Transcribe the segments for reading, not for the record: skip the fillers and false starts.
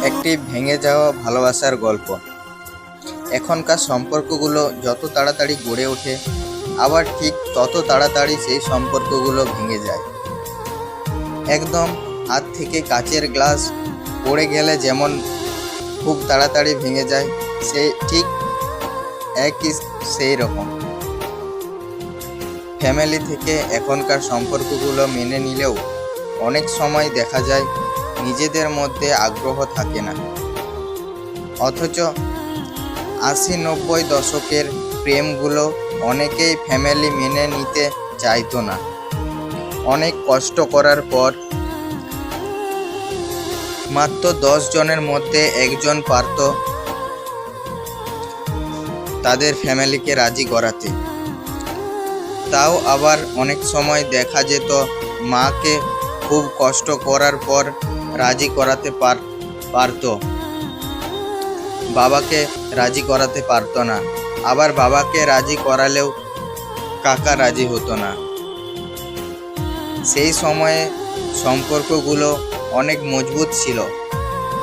একটি ভেঙে যাওয়া ভালোবাসার গল্প। এখনকার সম্পর্কগুলো যত তাড়াতাড়ি গড়ে ওঠে, আবার ঠিক তত তাড়াতাড়ি সেই সম্পর্কগুলো ভেঙে যায়। একদম হাত থেকে কাচের গ্লাস পড়ে গেলে যেমন খুব তাড়াতাড়ি ভেঙে যায়, ঠিক একই সেই রকম। ফ্যামিলি থেকে এখনকার সম্পর্কগুলো মেনে নিলেও অনেক সময় দেখা যায় নিজেদের মধ্যে আগ্রহ থাকে না। অথচ 80-90 দশকের প্রেমগুলো অনেকেই ফ্যামিলি মেনে নিতে চাইতো না। অনেক কষ্ট করার পর মাত্র 10 জনের মধ্যে একজন পারত তাদের ফ্যামিলিকে রাজি করাতে। তাও আবার অনেক সময় দেখা যেত মাকে খুব কষ্ট করার পর রাজি করাতে পারত, বাবাকে রাজি করাতে পারতো না। আবার বাবাকে রাজি করালেও কাকা রাজি হতো না। সেই সময়ে সম্পর্কগুলো অনেক মজবুত ছিল।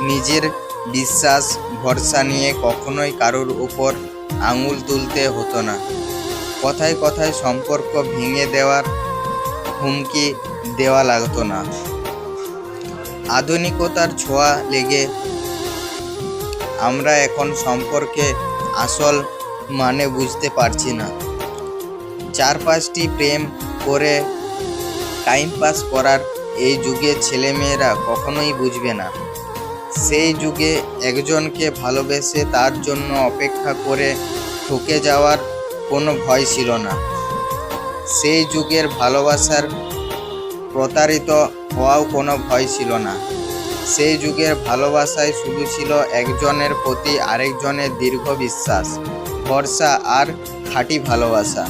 নিজের বিশ্বাস ভরসা নিয়ে কখনোই কারোর উপর আঙুল তুলতে হতো না। কথায় কথায় সম্পর্ক ভেঙে দেওয়ার হুমকি দেওয়া লাগতো না। আধুনিকতার ছোঁয়া লেগে আমরা এখন সম্পর্কে আসল মানে বুঝতে পারছি না। 4-5টি প্রেম করে টাইম পাস করার এই যুগে ছেলেমেয়েরা কখনোই বুঝবে না। সেই যুগে একজনকে ভালোবেসে তার জন্য অপেক্ষা করে ঠকে যাওয়ার কোনো ভয় ছিল না। সেই যুগের ভালোবাসার প্রতারিত হওয়াও কোনো ভয় ছিল না। সেই যুগের ভালোবাসায় শুধু ছিল একজনের প্রতি আরেকজনের দীর্ঘ বিশ্বাস, ভরসা আর খাঁটি ভালোবাসা।